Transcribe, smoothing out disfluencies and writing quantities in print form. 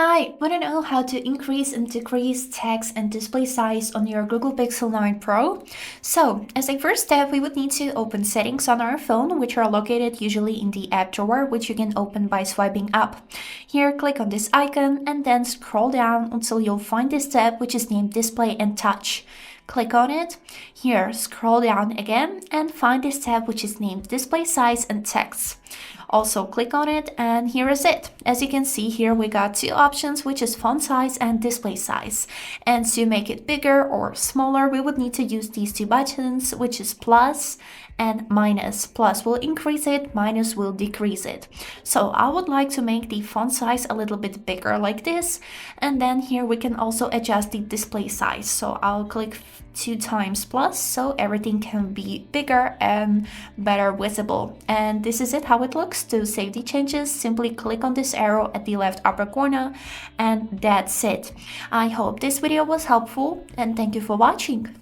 Hi, want to know how to increase and decrease text and display size on your Google Pixel 9 Pro? So, as a first step, we would need to open settings on our phone, which are located usually in the app drawer, which you can open by swiping up. Here, click on this icon and then scroll down until you'll find this tab, which is named Display and Touch. Click on it. Here, scroll down again and find this tab which is named Display Size and Text. Also click on it and here is it. As you can see here, we got two options, which is font size and display size. And to make it bigger or smaller, we would need to use these two buttons, which is plus and minus. Plus will increase it, minus will decrease it. So I would like to make the font size a little bit bigger like this. And then here we can also adjust the display size. So I'll click 2 times plus so everything can be bigger and better visible. And this is it how it looks. To save the changes, simply click on this arrow at the left upper corner and that's it. I hope this video was helpful and thank you for watching.